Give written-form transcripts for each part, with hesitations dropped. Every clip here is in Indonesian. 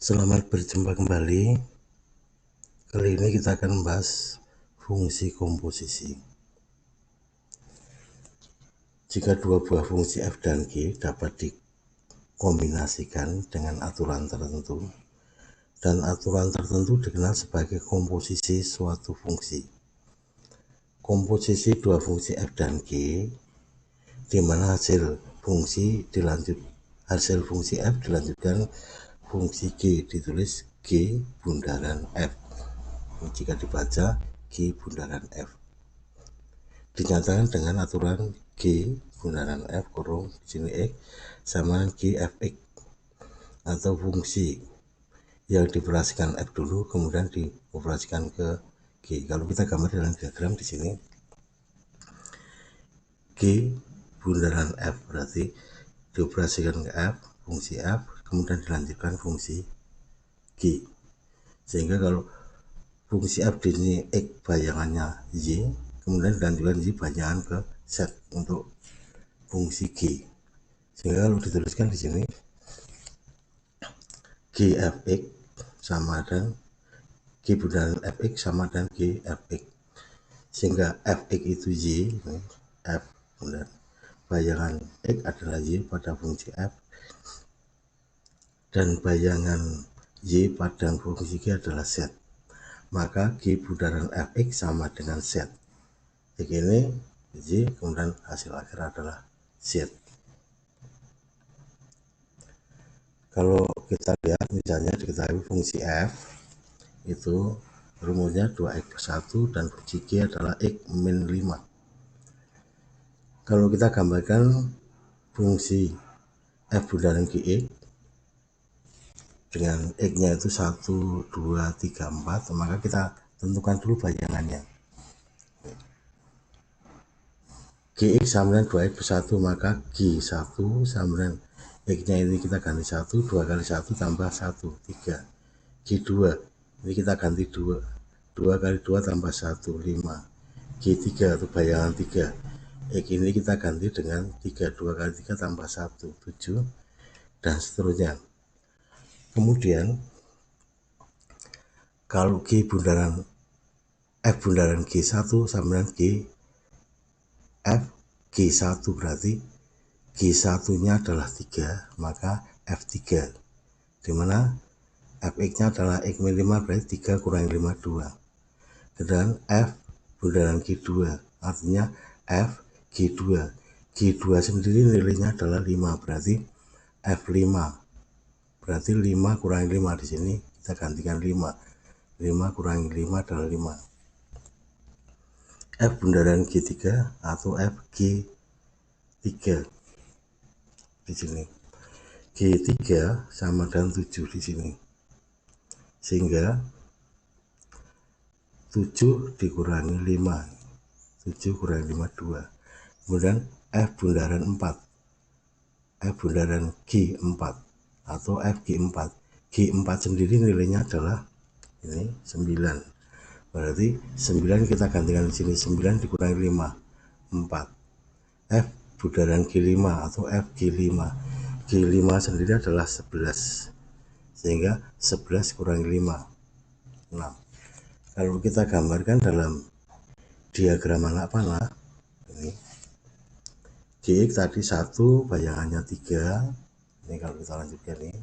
Selamat berjumpa kembali. Kali ini kita akan membahas fungsi komposisi. Jika dua buah fungsi f dan g dapat dikombinasikan dengan aturan tertentu, dan aturan tertentu dikenal sebagai komposisi suatu fungsi. Komposisi dua fungsi f dan g, di mana hasil fungsi f dilanjutkan fungsi g, ditulis g bundaran f. Jika dibaca g bundaran f, dinyatakan dengan aturan g bundaran f kurung di sini x sama g fx, atau fungsi yang dioperasikan f dulu kemudian dioperasikan ke g. Kalau kita gambar dalam diagram di sini, g bundaran f berarti dioperasikan ke f, fungsi f, kemudian dilanjutkan fungsi g. Sehingga kalau fungsi f di sini x bayangannya y, kemudian dilanjutkan y bayangan ke z untuk fungsi g. Sehingga kalau dituliskan di sini g fx sama dan g bundaran fx sama dan g fx, sehingga fx itu y, f bundaran bayangan x adalah y pada fungsi f, dan bayangan y pada fungsi g adalah z. Maka g bundaran fx sama dengan z. X ini y, kemudian hasil akhir adalah z. Kalau kita lihat misalnya diketahui fungsi f itu rumusnya 2x per 1 dan fungsi g adalah x min 5. Kalau kita gambarkan fungsi f bundaran gx dengan x nya itu 1, 2, 3, 4, maka kita tentukan dulu bayangannya. Gx sama dengan 2x per 1, maka G1 sama dengan x nya ini kita ganti 1, 2 kali 1 tambah 1, 3. G2 ini kita ganti 2, 2 kali 2 tambah 1, 5. G3 atau bayangan 3, x ini kita ganti dengan 3, 2 kali 3 tambah 1, 7, dan seterusnya. Kemudian kalau G bundaran f bundaran G1 sama dengan G f G1 berarti G1 nya adalah 3, maka F3, dimana Fx nya adalah x min 5 berarti 3 kurang 5, 2. Dan F bundaran G2 artinya F G2, G2 sendiri nilainya adalah 5, berarti F5, berarti 5 kurang 5 di sini kita gantikan 5, 5 kurang 5 adalah 5. F bundaran G3 atau Fg3 di sini, G3 sama dengan 7 di sini, sehingga 7 dikurangi 5, 7 kurangi 5, 2. Kemudian F bundaran 4, F bundaran G4 atau Fg4, G4 sendiri nilainya adalah ini 9, berarti 9 kita gantikan di sini, 9 dikurangi 5, 4. F bundaran G5 atau Fg5, G5 sendiri adalah 11, sehingga 11 kurangi 5, 6. Kalau kita gambarkan dalam diagram anak panah ini, Gx tadi 1 bayangannya 3, ini kalau kita lanjutkan ini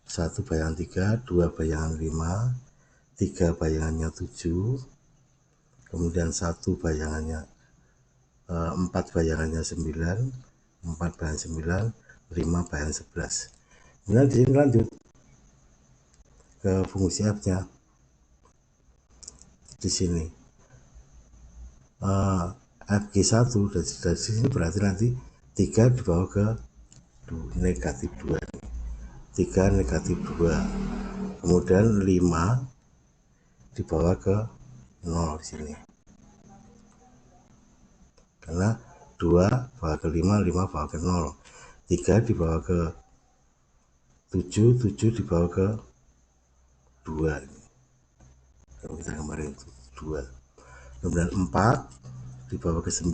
1 bayangan 3, 2 bayangan 5, 3 bayangannya 7, kemudian 1 bayangannya 4 bayangannya 9, 4 bayangan 9, 5 bayangan 11. Kemudian di sini lanjut ke fungsi f nya di sini, Fg1 dari sini berarti nanti 3 dibawa ke negatif 2, 3 negatif 2, kemudian 5 dibawa ke 0 di sini, karena 2 bawa ke 5, 5 bawa ke 0, 3 dibawa ke 7, 7 dibawa ke 2 ini. Kalau kita kemarin 2, kemudian 4 dibawa ke 9,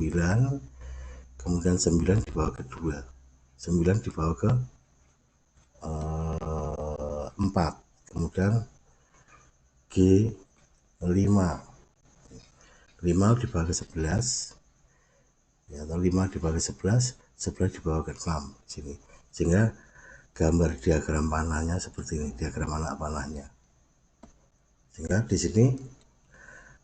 kemudian 9 dibawa ke 2, 9 dibawa ke 4, kemudian G 5 dibagi 11 ya, atau 5 dibagi 11 dibagi 6 sini, sehingga gambar diagram panahnya seperti ini, diagram anak panahnya. Sehingga di sini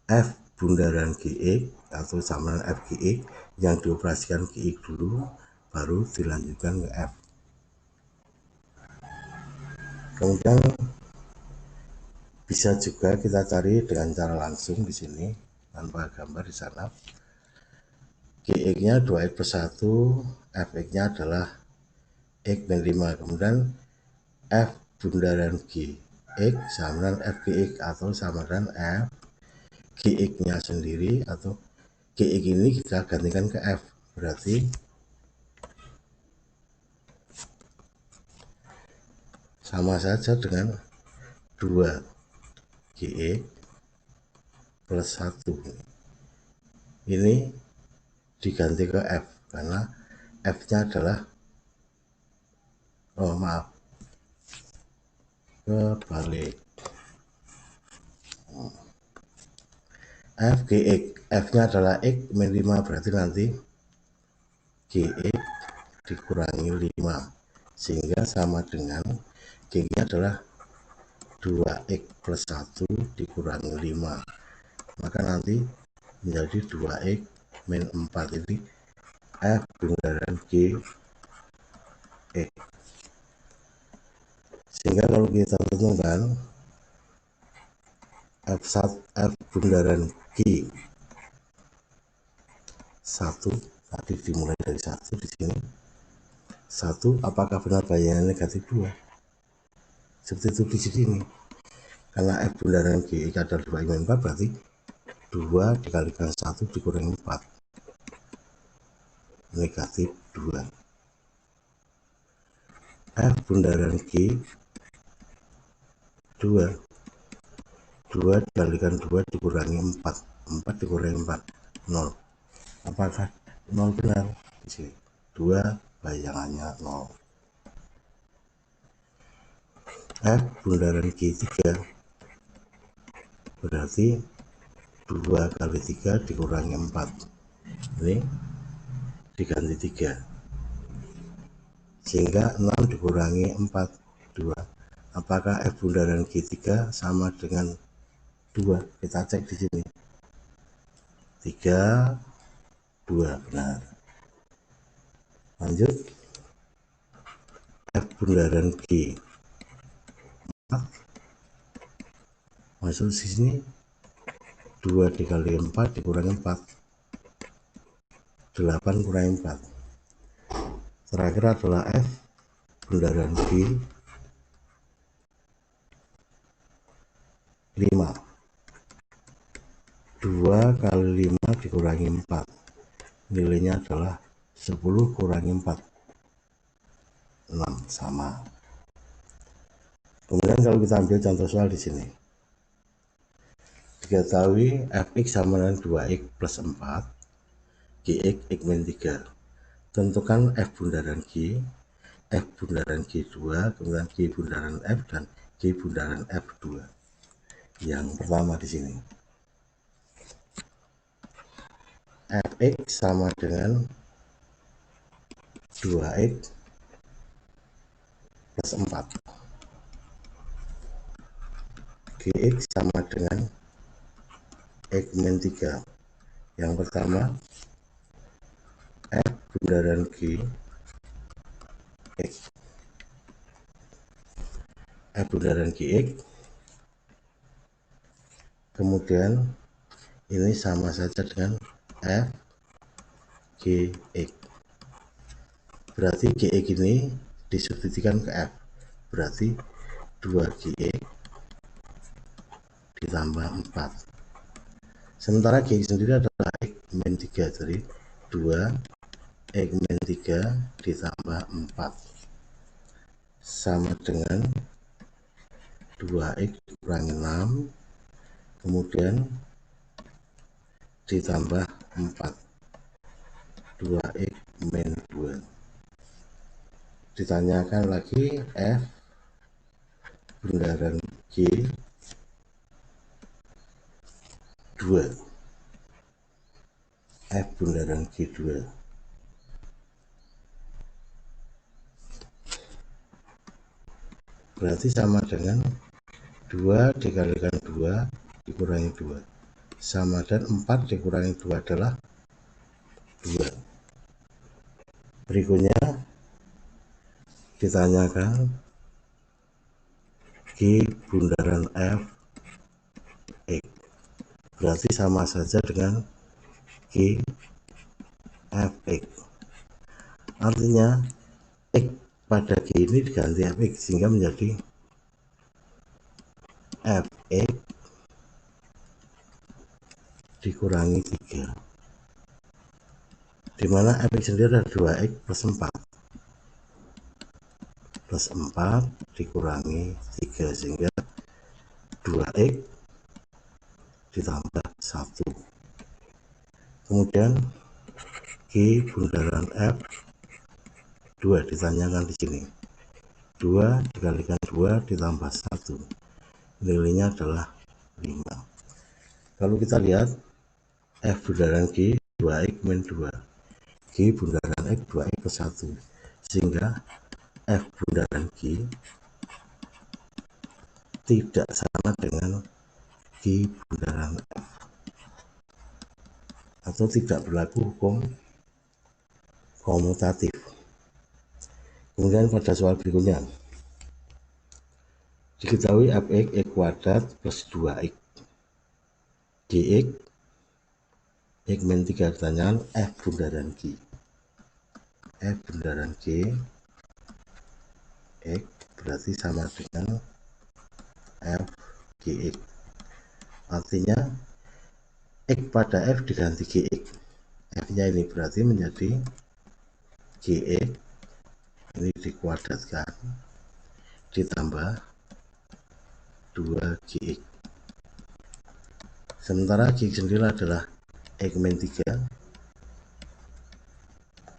F bundaran GX atau samaran FGX yang dioperasikan GX dulu, baru dilanjutkan ke F. Kemudian bisa juga kita cari dengan cara langsung di sini tanpa gambar di sana. GX-nya 2x plus 1, Fx-nya adalah X min 5, kemudian F bundaran GX samaran FGX atau samaran F GX-nya sendiri, atau GX ini kita gantikan ke F, berarti sama saja dengan 2 GX plus 1 ini diganti ke F, karena F-nya adalah, oh maaf, kebalik, FGX, F-nya adalah X min 5, berarti nanti GX dikurangi 5, sehingga sama dengan G-nya adalah 2x plus 1 dikurangi 5, maka nanti menjadi 2x min 4. Ini F bundaran GX. Sehingga kalau kita tentukan F bundaran G 1 tadi dimulai dari 1 di sini. 1 apakah benar bayangan negatif 2? Seperti itu di sini. Karena F bundaran GX adalah 2x min 4, berarti 2 dikalikan 1 dikurangi 4, negatif 2. F bundaran G 2 dikalikan 2 dikurangi 4, 4 dikurangi 4, 0. Apakah 0 benar? Di sini 2 bayangannya 0. F bundaran G3 berarti 2 kali 3 dikurangi 4, ini diganti 3, sehingga 6 dikurangi 4, 2. Apakah F bundaran G3 sama dengan 2? Kita cek di sini. 3, 2 benar. Lanjut, F bundaran G 4 masuk di sini, 2 dikali 4 dikurangi 4, 8 kurangi 4. Terakhir adalah F bundaran G 5, 2 kali 5 dikurangi 4, nilainya adalah 10 kurangi 4, 6, sama. Kemudian kalau kita ambil contoh soal di sini, diketahui Fx sama dengan 2x plus 4, Gx x min 3. Tentukan F bundaran G, F bundaran G2, kemudian G bundaran F, dan G bundaran F2. Yang pertama di sini, Fx sama dengan 2x plus 4, Gx sama dengan X min 3. Yang pertama, F bundaran G X, F bundaran Gx, kemudian ini sama saja dengan F Gx, berarti Gx ini disubstitusikan ke F, berarti 2Gx ditambah 4. Sementara Gx sendiri adalah X min 3, jadi 2 X min 3 ditambah 4 sama dengan 2x dikurangi 6, kemudian ditambah 4, 2x min 2. Ditanyakan lagi F bundaran G 2, F bundaran G2. Berarti sama dengan 2 dikalikan 2 dikurangi 2. Sama dan 4 dikurangi 2 adalah 2. Berikutnya ditanyakan G bundaran F X. Berarti sama saja dengan G F X. Artinya X pada G ini diganti Fx sehingga menjadi Fx dikurangi 3, dimana Fx sendiri ada 2x plus 4 dikurangi 3 sehingga 2x ditambah 1. Kemudian G bundaran F 2 ditanyakan di sini. 2 dikalikan 2 ditambah 1. Nilainya adalah 5. Kalau kita lihat F bundaran G 2x min 2. G bundaran X 2x plus 1. Sehingga F bundaran G tidak sama dengan G bundaran F, atau tidak berlaku hukum komutatif. Kemudian pada soal berikutnya, diketahui Fx X kuadrat plus 2x dx X min 3 ditanyakan F bundaran G. F bundaran G X berarti sama dengan F Gx. Artinya X pada F diganti Gx. F nya ini berarti menjadi Gx ini dikuadratkan ditambah 2Gx. Sementara Gx sendiri adalah X min 3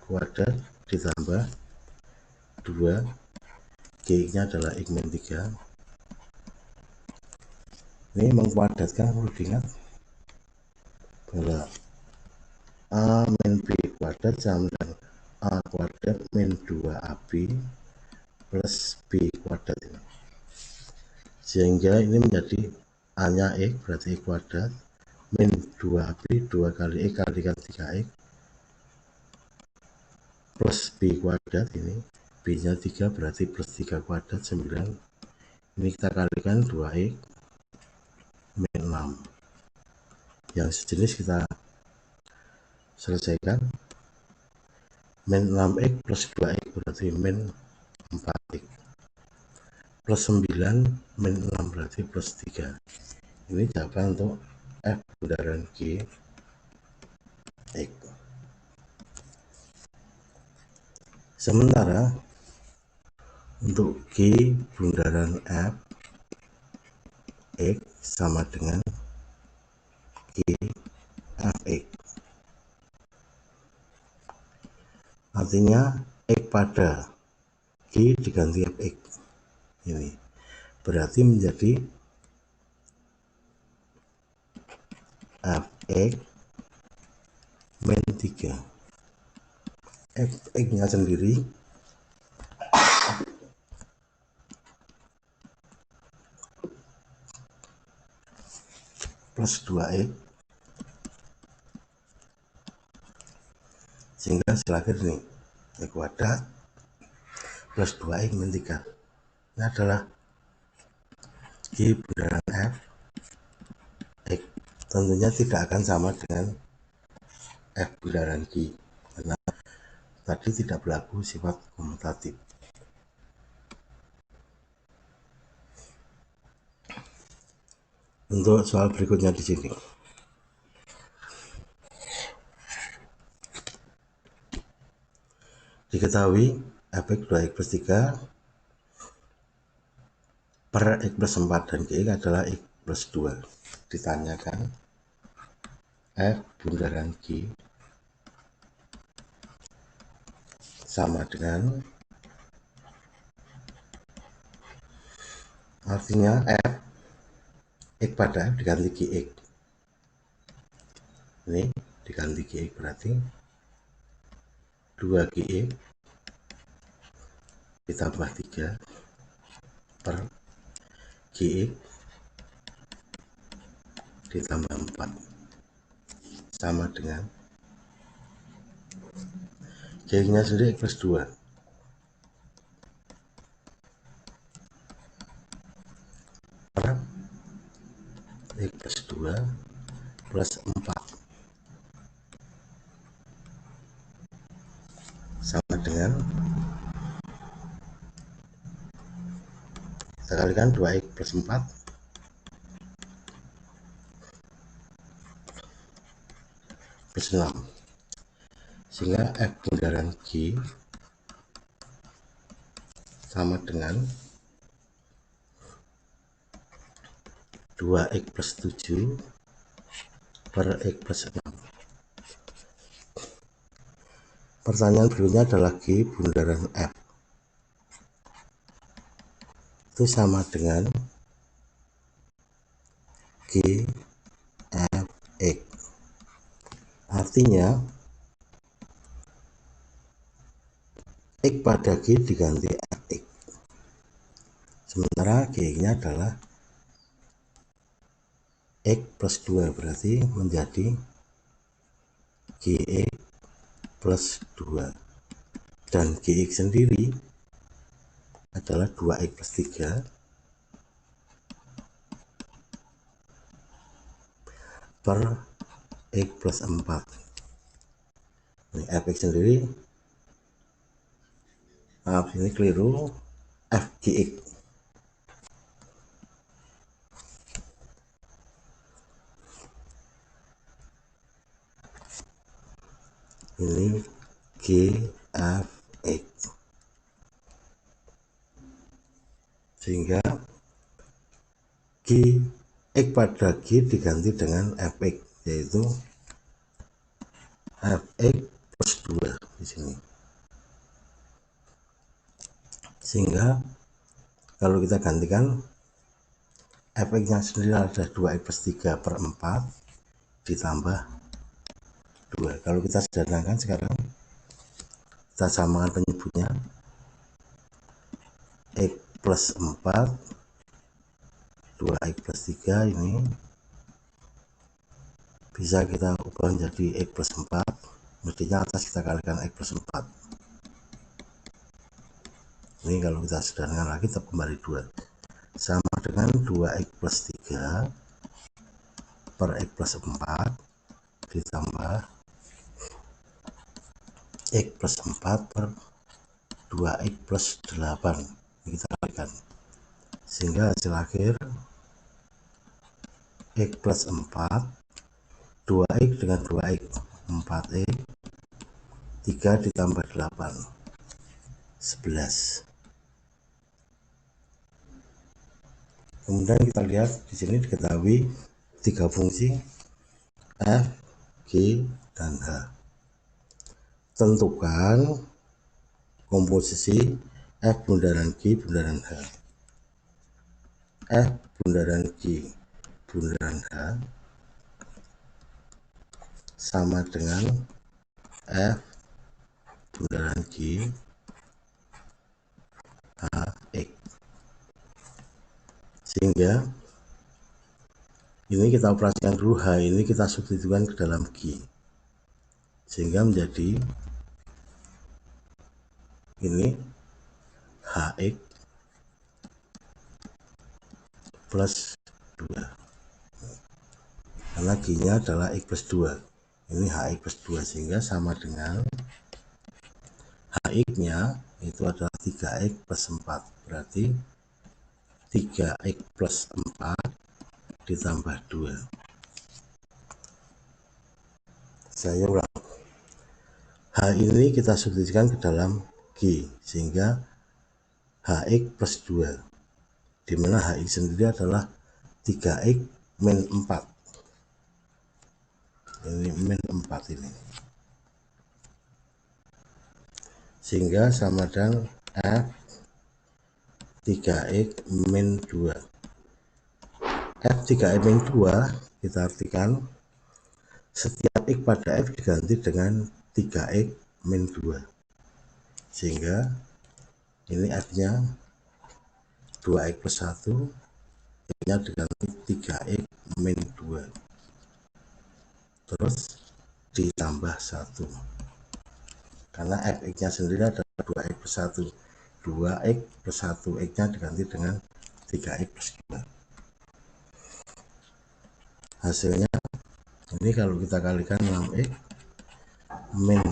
kuadrat ditambah 2, Gx nya adalah X min 3. Ini mengkuadratkan perlu diingat bahwa A min B kuadrat sama dengan A kuadrat min 2AB plus B kuadrat ini. Sehingga ini menjadi A nya X berarti X kuadrat min 2AB 2 kali X kalikan 3X plus B kuadrat ini, B nya 3 berarti plus 3 kuadrat 9. Ini kita kalikan 2X min 6. Yang sejenis kita selesaikan. Min 6x plus 2x berarti min 4x plus 9 min 6 berarti plus 3. Ini jawaban untuk F bundaran G X. Sementara untuk G bundaran F X sama dengan G F X. Artinya X pada G diganti Fx. Ini berarti menjadi Fx min 3. Fx nya sendiri plus 2x, sehingga silahkan ini X kuadrat plus 2x min 3. Ini adalah G bundaran F X. Tentunya tidak akan sama dengan F bundaran G karena tadi tidak berlaku sifat komutatif. Untuk soal berikutnya di sini, diketahui Fx 2x plus 3 per x plus 4 dan Gx adalah x plus 2. Ditanyakan F bundaran G sama dengan Artinya X pada F diganti GX. Ini diganti GX berarti 2GX ditambah 3 per GX ditambah 4 sama dengan GX nya sendiri X plus 2 per X plus 2 plus 4 sama dengan, kita kalikan 2X plus 4 plus 6, sehingga F bundaran G sama dengan 2X plus 7 per X plus 6. Pertanyaan berikutnya adalah G bundaran F itu sama dengan G F X. Artinya X pada G diganti Fx, sementara G nya adalah X plus 2, berarti menjadi Gx plus 2, dan Gx sendiri adalah 2X plus 3 per X plus 4. Ini Fx sendiri, maaf ini keliru, Fgx. Ini Gfx, sehingga G X pada G diganti dengan Fx, yaitu Fx plus 2 di sini. Sehingga kalau kita gantikan, Fx nya sendiri ada 2X plus 3 per 4 ditambah 2. Kalau kita sederhanakan sekarang, kita samakan penyebutnya, X plus 4 2X plus 3 ini bisa kita ubah menjadi X plus 4, mestinya atas kita kalikan X plus 4. Ini kalau kita sederhanakan lagi tetap kembali 2, sama dengan 2X plus 3 per X plus 4 ditambah X plus 4 per 2X plus 8. Ini kita kalikan, sehingga hasil akhir X plus 4 2X dengan 2X 4X 3 ditambah 8 11. Kemudian kita lihat di sini diketahui 3 fungsi F, G, dan H. Tentukan komposisi F bundaran G bundaran H. F bundaran G bundaran H sama dengan F bundaran G Hx, sehingga ini kita operasikan dulu, H ini kita substitusikan ke dalam G, sehingga menjadi ini Hx plus 2, karena G nya adalah X plus 2, ini Hx plus 2, sehingga sama dengan Hx nya itu adalah 3X plus 4, berarti 3X plus 4 ditambah 2. Saya ulang, H ini kita substitusikan ke dalam G, sehingga Hx plus 2, dimana Hx sendiri adalah 3X min 4, ini min 4 ini, sehingga sama dengan F 3x min 2. F 3x min 2 kita artikan setiap x pada F diganti dengan 3x min 2, sehingga ini F nya 2x plus 1, X nya diganti 3x min 2, terus ditambah 1, karena Fx nya sendiri adalah 2x plus 1, 2x plus 1, X nya diganti dengan 3x plus 2. Hasilnya ini kalau kita kalikan 6x min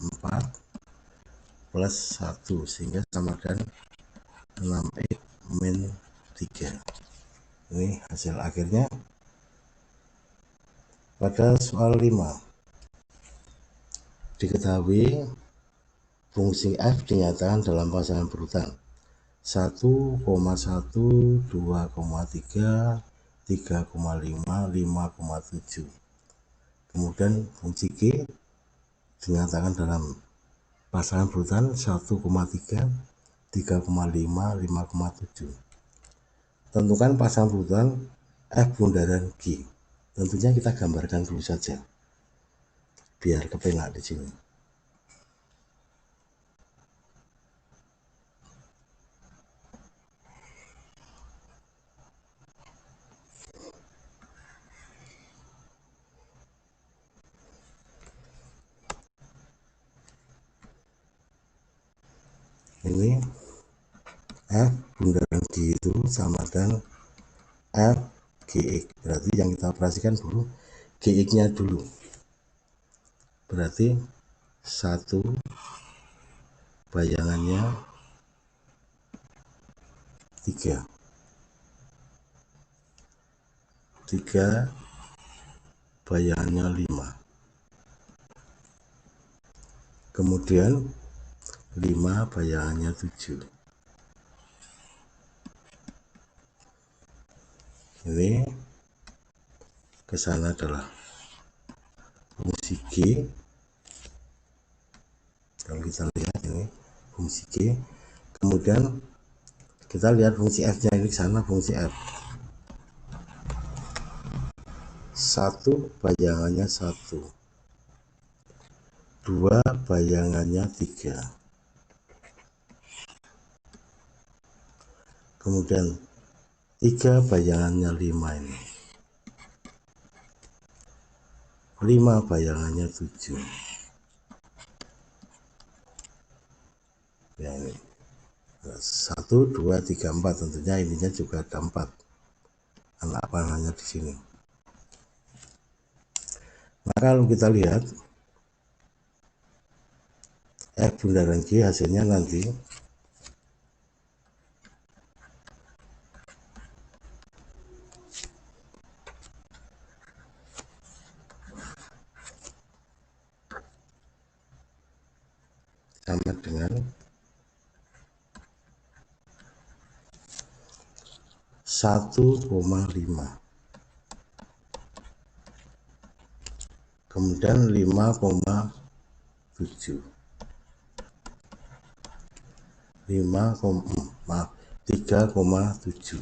4 plus 1, sehingga sama dengan 6x min 3. Ini hasil akhirnya. Pada soal 5, diketahui fungsi f dinyatakan dalam pasangan berurutan 1,1, 2,3, 3,5, 5,7. Kemudian fungsi g dinyatakan dalam pasangan berurutan 1,3, 3,5, 5,7. Tentukan pasangan berurutan F bundaran G. Tentunya kita gambarkan dulu saja biar kepenak di sini. Ini F bundaran G itu sama dengan F GX. Berarti yang kita operasikan dulu GX nya dulu. Berarti 1 bayangannya 3, 3 bayangannya 5, kemudian 5 bayangannya 7. Ini kesana adalah fungsi G. Kalau kita lihat ini fungsi G, kemudian kita lihat fungsi F nya ini ke sana, fungsi F 1 bayangannya 1, 2 bayangannya 3, kemudian 3 bayangannya 5, ini 5 bayangannya 7. Ya, ini 1, 2, 3, 4. Tentunya ininya juga ada 4 anak panahnya di sini. Nah, kalau kita lihat F bundaran G hasilnya nanti sama dengan 1,5, kemudian 5,7, 3,7.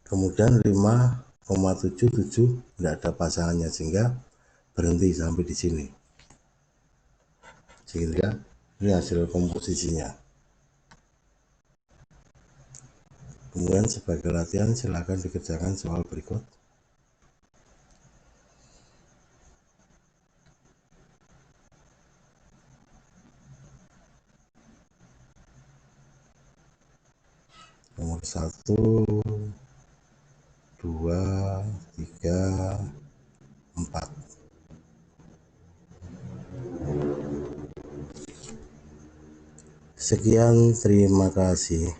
Kemudian 5,77 tidak ada pasangannya, sehingga berhenti sampai di sini. Sehingga ini hasil komposisinya. Kemudian sebagai latihan silakan dikerjakan soal berikut. Nomor 1, 2, 3, 4. Sekian, terima kasih.